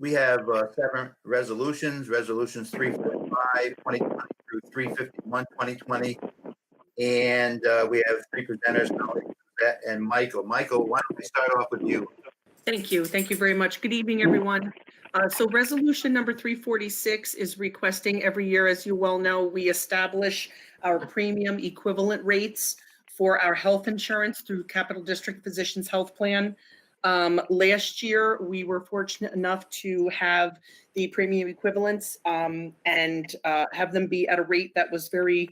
we have 7 resolutions, resolutions 345, 2020 through 351, 2020. And we have 3 presenters, Gov't and Michael. Michael, why don't we start off with you? Thank you. Thank you very much. Good evening, everyone. So resolution number 346 is requesting every year, as you well know, we establish our premium equivalent rates for our health insurance through Capital District Physicians Health Plan. Last year, we were fortunate enough to have the premium equivalents and have them be at a rate that was very,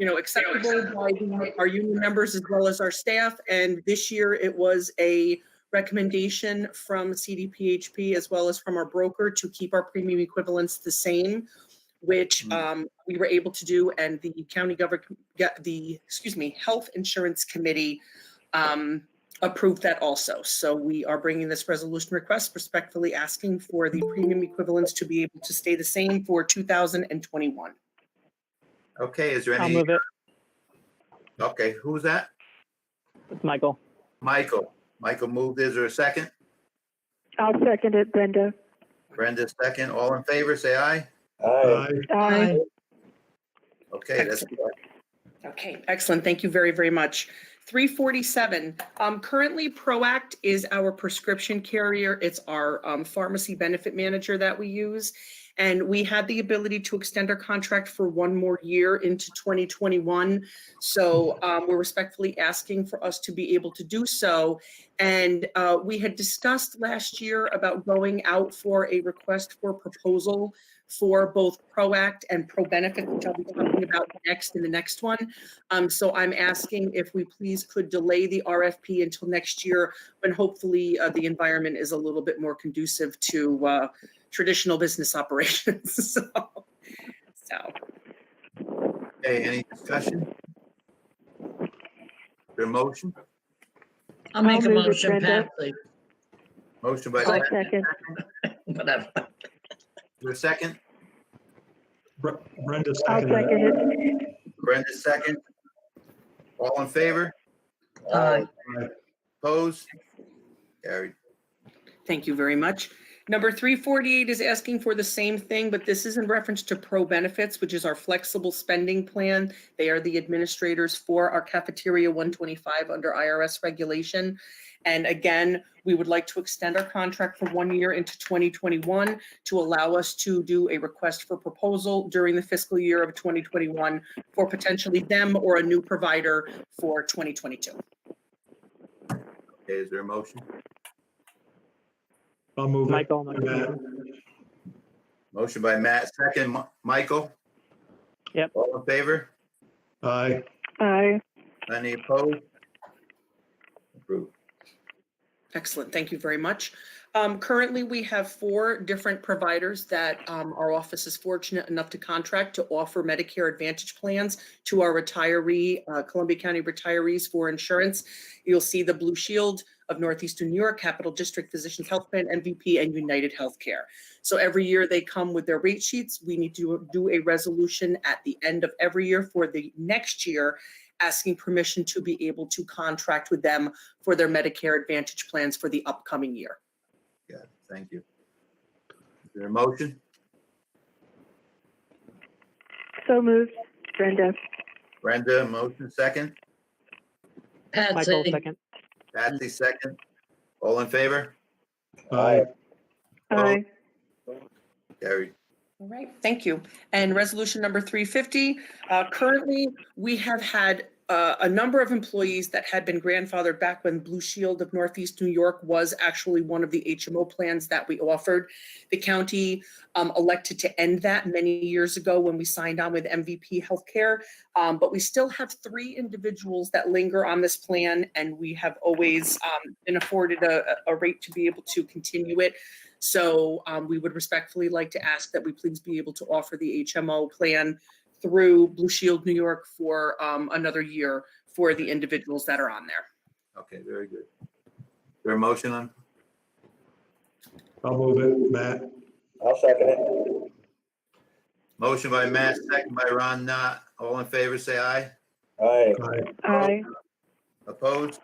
acceptable by our union members as well as our staff. And this year, it was a recommendation from CDPHP as well as from our broker to keep our premium equivalents the same, which we were able to do, and the county government, health insurance committee approved that also. So we are bringing this resolution request, respectfully asking for the premium equivalents to be able to stay the same for 2021. Okay, is there any? I'll move it. Okay, who's that? It's Michael. Michael. Michael moved. Is there a second? I'll second it, Brenda. Brenda, second. All in favor, say aye. Aye. Aye. Okay, that's Okay, excellent. Thank you very, very much. 347. Currently, ProAct is our prescription carrier. It's our pharmacy benefit manager that we use. And we had the ability to extend our contract for 1 more year into 2021. So we're respectfully asking for us to be able to do so. And we had discussed last year about going out for a request for proposal for both ProAct and ProBenefit, which I'll be talking about next in the next one. So I'm asking if we please could delay the RFP until next year, when hopefully the environment is a little bit more conducive to traditional business operations. So. okay. Any discussion? Is there a motion? I'll make a I'll move it, motion, Brenda. Pat, please. Motion by I'll Pat. second. Whatever. Is there a second? Brenda I'll seconded second it. it. Brenda, second. All in favor? Aye. Opposed? Carried. Thank you very much. Number 348 is asking for the same thing, but this is in reference to ProBenefits, which is our flexible spending plan. They are the administrators for our Cafeteria 125 under IRS regulation. And again, we would like to extend our contract for 1 year into 2021 to allow us to do a request for proposal during the fiscal year of 2021 for potentially them or a new provider for 2022. Okay, is there a motion? I'll move it. Michael. Matt. Motion by Matt, second. Michael? Yep. All in favor? Aye. Aye. Any opposed? Approved. Excellent. Thank you very much. Currently, we have 4 different providers that our office is fortunate enough to contract to offer Medicare Advantage plans to our retiree, Columbia County retirees for insurance. You'll see the Blue Shield of Northeastern New York, Capital District Physicians Health Plan, MVP, and United Healthcare. So every year they come with their rate sheets. We need to do a resolution at the end of every year for the next year, asking permission to be able to contract with them for their Medicare Advantage plans for the upcoming year. Yeah, thank you. Is there a motion? So moved, Brenda. Brenda, motion, second. Michael Patsy. second. Patsy, second. All in favor? Aye. Aye. Carried. All right, thank you. And resolution number 350, currently we have had a number of employees that had been grandfathered back when Blue Shield of Northeast New York was actually one of the HMO plans that we offered. The county elected to end that many years ago when we signed on with MVP Healthcare, but we still have 3 individuals that linger on this plan, and we have always been afforded a rate to be able to continue it. So we would respectfully like to ask that we please be able to offer the HMO plan through Blue Shield New York for another year for the individuals that are on there. Okay, very good. Is there a motion on? I'll move it, Matt. I'll second it. Motion by Matt, second by Ron Knott. All in favor, say aye. Aye. Aye. Aye. Opposed?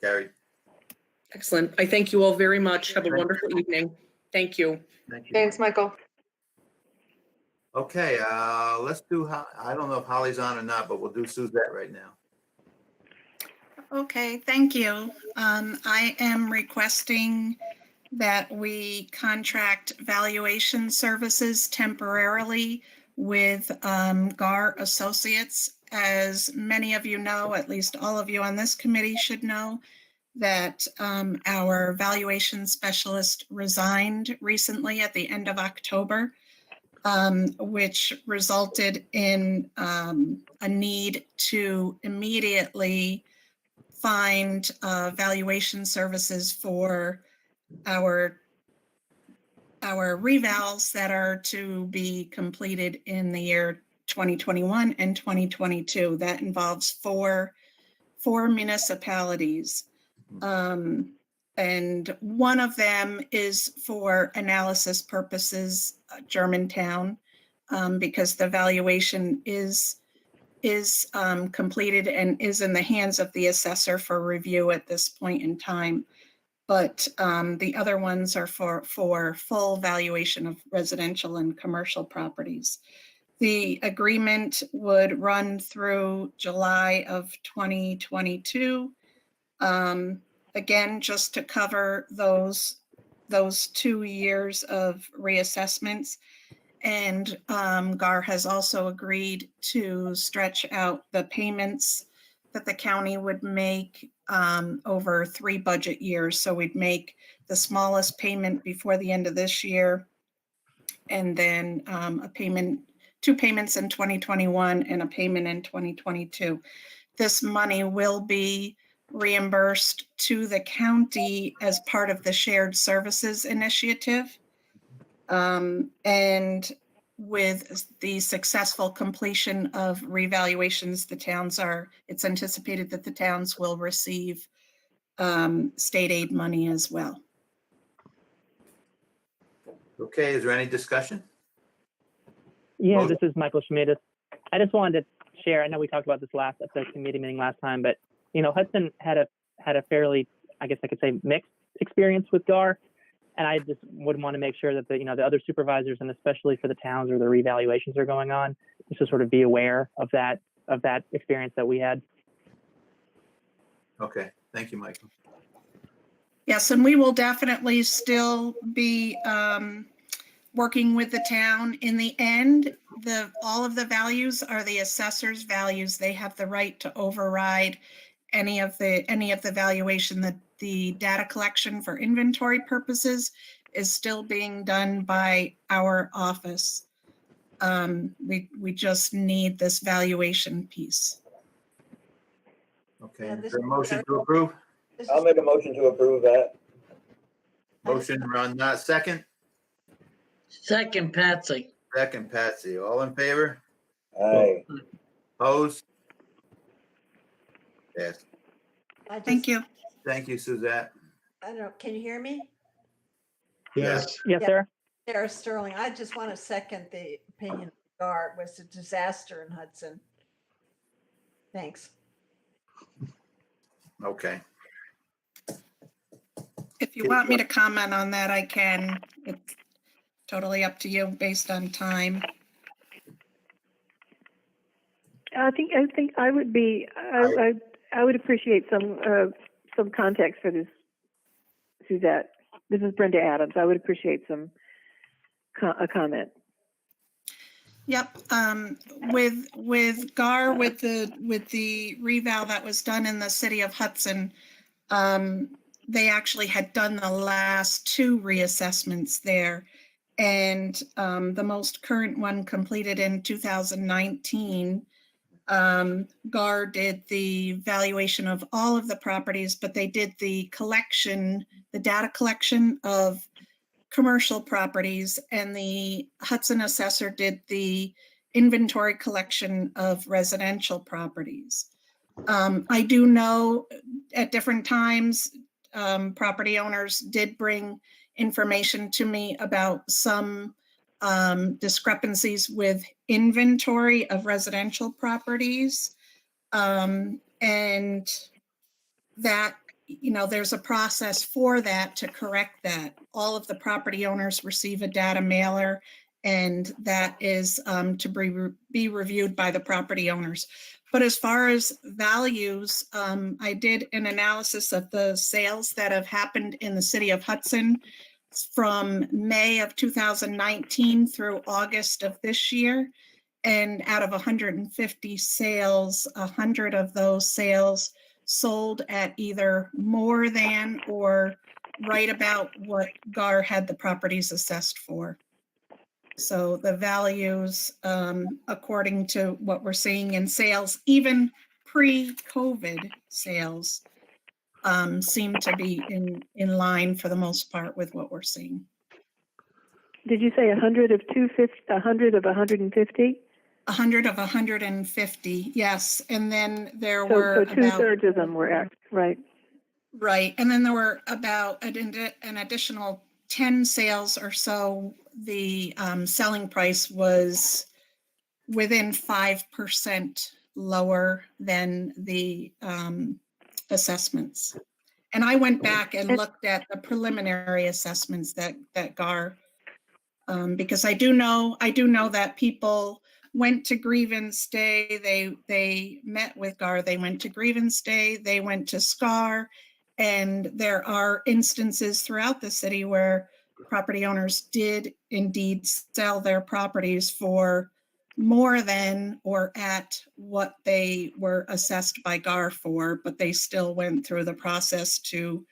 Carried. Excellent. I thank you all very much. Have a wonderful evening. Thank you. Thank you. Thanks, Michael. Okay, let's do, I don't know if Holly's on or not, but we'll do Suzette right now. Okay, thank you. I am requesting that we contract valuation services temporarily with GAR Associates. As many of you know, at least all of you on this committee should know, that our valuation specialist resigned recently at the end of October, which resulted in a need to immediately find valuation services for our revals that are to be completed in the year 2021 and 2022. That involves four municipalities. And one of them is for analysis purposes, Germantown, because the valuation is completed and is in the hands of the assessor for review at this point in time. But the other ones are for full valuation of residential and commercial properties. The agreement would run through July of 2022. Again, just to cover those 2 years of reassessments. And GAR has also agreed to stretch out the payments that the county would make over 3 budget years. So we'd make the smallest payment before the end of this year, and then 2 payments in 2021 and a payment in 2022. This money will be reimbursed to the county as part of the shared services initiative. And with the successful completion of revaluations, it's anticipated that the towns will receive state aid money as well. Okay, is there any discussion? Yeah, Motion. this is Michael Schmidt. I just wanted to share, I know we talked about this at the committee meeting last time, but Hudson had a fairly, I guess I could say, mixed experience with GAR. And I just would want to make sure that the other supervisors, and especially for the towns where the revaluations are going on, just to sort of be aware of that experience that we had. Okay, thank you, Michael. Yes, and we will definitely still be working with the town. In the end, all of the values are the assessor's values. They have the right to override any of the valuation. That the data collection for inventory purposes is still being done by our office. We just need this valuation piece. Okay, Yeah, is this there a is motion to approve? I'll make a motion to approve that. Motion run, second? Second, Patsy. Second, Patsy. All in favor? Aye. Opposed? Yes. Thank you. Thank you, Suzette. I don't know, can you hear me? Yes. Yes, Yeah. sir. Sarah Sterling, I just want to second the opinion of GAR. It was a disaster in Hudson. Thanks. Okay. If you want me to comment on that, I can. It's totally up to you based on time. I think I would be, I would appreciate some context for this, Suzette. This is Brenda Adams. I would appreciate a comment. Yep. With GAR, with the reval that was done in the city of Hudson, they actually had done the last 2 reassessments there. And the most current one completed in 2019, GAR did the valuation of all of the properties, but they did the data collection of commercial properties, and the Hudson assessor did the inventory collection of residential properties. I do know at different times, property owners did bring information to me about some discrepancies with inventory of residential properties. And that, there's a process for that to correct that. All of the property owners receive a data mailer, and that is to be reviewed by the property owners. But as far as values, I did an analysis of the sales that have happened in the city of Hudson from May of 2019 through August of this year. And out of 150 sales, 100 of those sales sold at either more than or right about what GAR had the properties assessed for. So the values, according to what we're seeing in sales, even pre-COVID sales, seem to be in line for the most part with what we're seeing. Did you say 100 of 250, 100 of 150? 100 of 150, yes. And then there So were two-thirds of them were right. Right. And then there were about an additional 10 sales or so. The selling price was within 5% lower than the assessments. And I went back and looked at the preliminary assessments that GAR, because I do know that people went to grievance day. They met with GAR. They went to grievance day. They went to SCAR. And there are instances throughout the city where property owners did indeed sell their properties for more than or at what they were assessed by GAR for, but they still went through the process to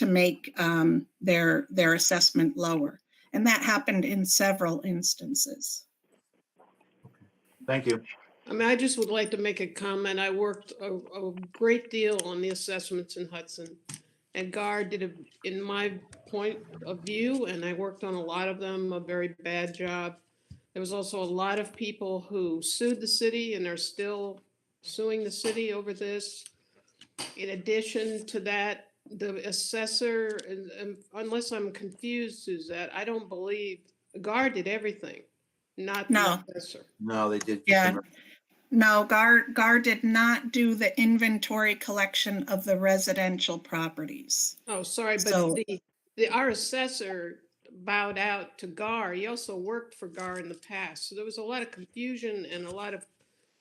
make their assessment lower. And that happened in several instances. Thank you. I mean, I just would like to make a comment. I worked a great deal on the assessments in Hudson. And GAR did, in my point of view, and I worked on a lot of them, a very bad job. There was also a lot of people who sued the city and are still suing the city over this. In addition to that, the assessor, and unless I'm confused, Suzette, I don't believe GAR did everything, not the assessor. No, they did. Yeah. No, GAR did not do the inventory collection of the residential properties. Oh, sorry, but So, our assessor bowed out to GAR. He also worked for GAR in the past. So there was a lot of confusion and a lot of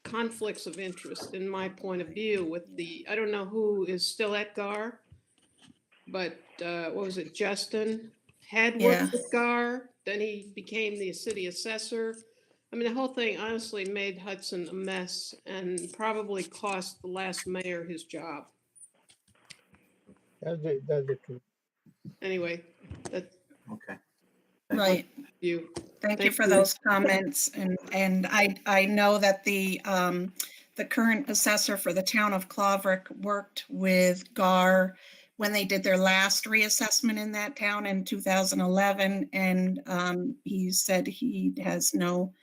conflicts of interest in my point of view with I don't know who is still at GAR, but what was it, Justin had worked with GAR, then he became the city assessor. I mean, the whole thing honestly made Hudson a mess and probably cost the last mayor his job. That's the truth. Anyway, that's Okay. right. you. Thank you for those comments. And I know that the current assessor for the town of Claverick worked with GAR when they did their last reassessment in that town in 2011. And he said he has no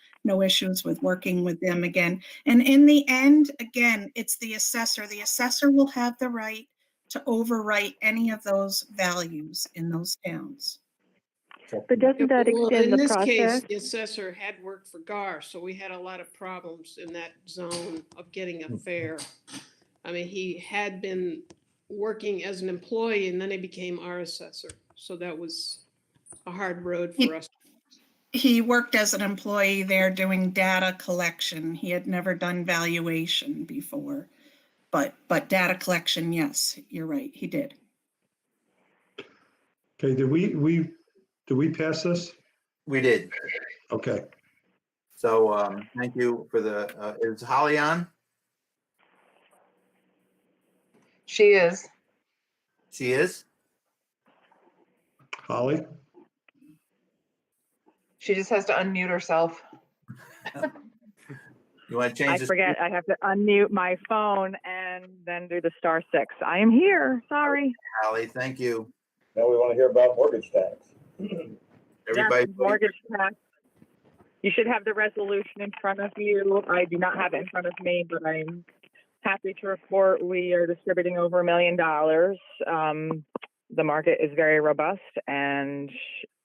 issues with working with them again. And in the end, again, it's the assessor. The assessor will have the right to overwrite any of those values in those towns. But doesn't that extend the process? In this case, the assessor had worked for GAR, so we had a lot of problems in that zone of getting a fair. I mean, he had been working as an employee and then he became our assessor. So that was a hard road for us. He worked as an employee there doing data collection. He had never done valuation before, but data collection, yes, you're right, he did. Okay, did we pass this? We did. Okay. So thank you for the, is Holly on? She is. She is? Holly? She just has to unmute herself. You want to change I this? forget I have to unmute my phone and then do the *6. I am here. Sorry. Holly, thank you. Now we want to hear about mortgage tax. Everybody. Yes, mortgage tax. You should have the resolution in front of you. I do not have it in front of me, but I'm happy to report we are distributing over $1 million. The market is very robust, and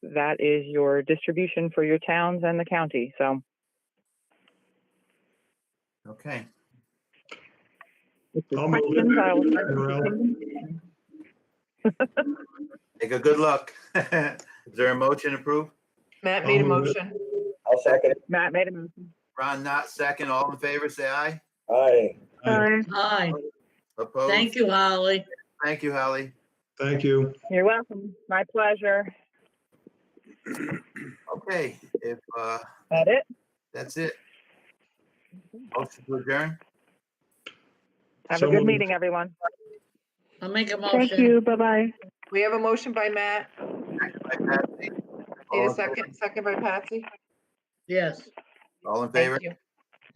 that is your distribution for your towns and the county. So. Okay. I'll move Questions? I will it. Take a good look. Is there a motion approved? Matt made a I'll move it. motion. I'll second it. Matt made a motion. Ron, not second. All in favor, say aye. Aye. Aye. Aye. Opposed? Thank you, Holly. Thank you, Holly. Thank you. You're welcome. My pleasure. Okay, if, That it? that's it. Motion to adjourn? Have So a good moved. meeting, everyone. I'll make a Thank motion. you. Bye-bye. We have a motion by Matt. By Patsy. Need a second by Patsy. Yes. All in favor? Thank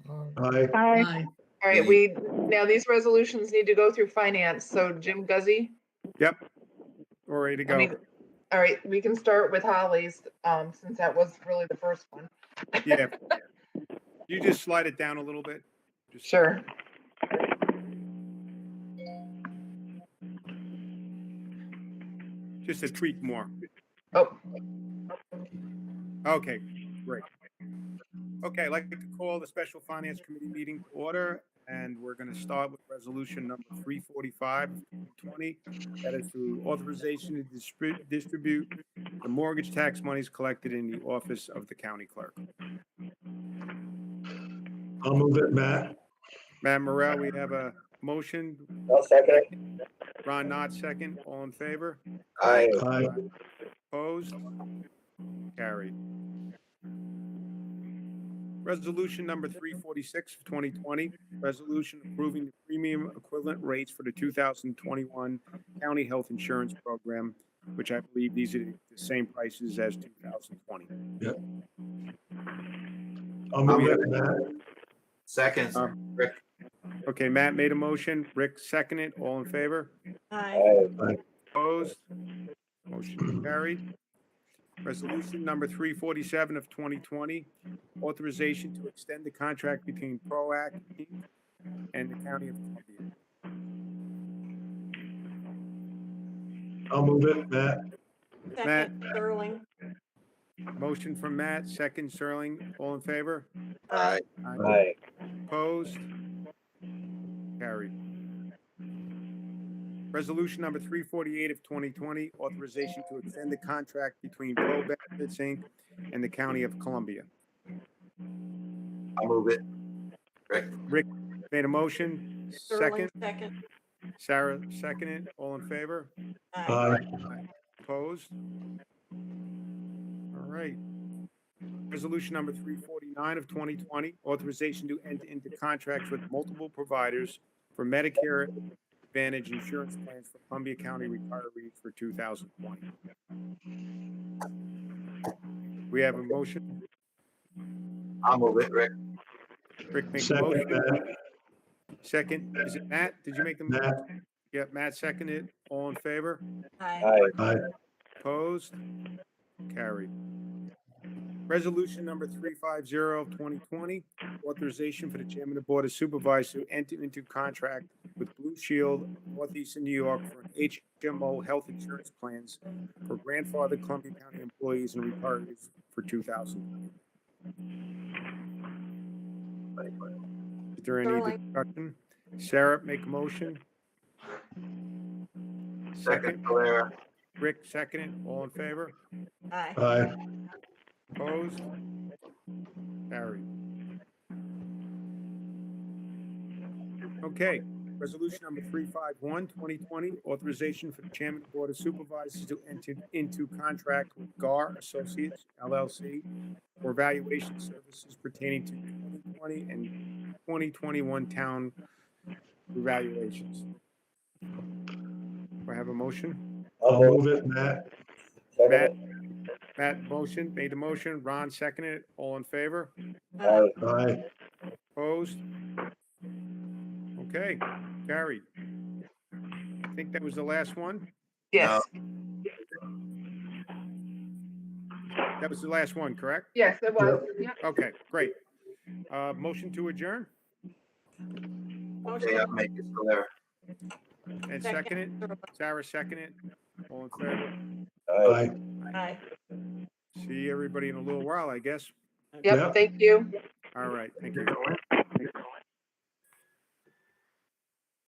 you. Aye. Bye. Aye. All right, now these resolutions need to go through finance. So Jim Guzzi, Yep. We're ready to I go. mean, all right, we can start with Holly's, since that was really the first one. Yeah. You just slide it down a little bit. Just- Sure. Just a tweak more. Oh, Okay, great. Okay, I'd like to call the Special Finance Committee meeting to order, and we're going to start with resolution number 345 of 2020. That is through authorization to distribute the mortgage tax monies collected in the office of the county clerk. I'll move it, Matt. Matt Morrell, we have a motion. I'll second it. Ron Knott, second. All in favor? Aye. Aye. Opposed? Carried. Resolution number 346 of 2020, resolution approving the premium equivalent rates for the 2021 county health insurance program, which I believe these are the same prices as 2020. I'll move it, Matt. Second, Rick. Okay, Matt made a motion. Rick seconded. All in favor? Aye. Aye. Opposed? Motion carried. Resolution number 347 of 2020, authorization to extend the contract between PROAC Inc. and the County of Columbia. I'll move it, Matt. Second, Sterling. Motion from Matt, second Sterling. All in favor? Aye. Aye. Opposed? Carried. Resolution number 348 of 2020, authorization to extend the contract between Pro Benefits Inc. and the County of Columbia. I'll move it. Rick. Made a motion, Sterling, second. second. Sarah seconded. All in favor? Aye. Aye. Opposed? All right. Resolution number 349 of 2020, authorization to enter into contracts with multiple providers for Medicare Advantage insurance plans for Columbia County retirees for 2020. We have a motion. I'll move it, Rick. Rick makes a Second, motion. Matt. Second, is it Matt? Did you make the Matt. motion? Yeah, Matt seconded. All in favor? Aye. Aye. Aye. Opposed? Carried. Resolution number 350 of 2020, authorization for the chairman of the board of supervisors to enter into contract with Blue Shield of Northeastern New York for an HMO health insurance plans for grandfathered Columbia County employees and retirees for 2020. Is there any Sterling. discussion? Sarah, make a motion. Second, Valera. Rick, seconded. All in favor? Aye. Aye. Opposed? Carried. Okay, resolution number 351, 2020, authorization for the chairman of the board of supervisors to enter into contract with GAR Associates LLC for evaluation services pertaining to 2020 and 2021 town evaluations. Do I have a motion? I'll move it, Matt. Second Matt, it. Matt motion, made the motion. Ron seconded it. All in favor? Aye. Aye. Opposed? Okay, carried. I think that was the last one. yes, That was the last one, correct? yes, it was. Yep. Okay, great. Motion to adjourn Okay, I'll make it, Valera. and second it. Sarah second it. All in favor? Aye. Aye. Aye. See everybody in a little while, I guess. Yep, Yep. thank you. All right, thank you.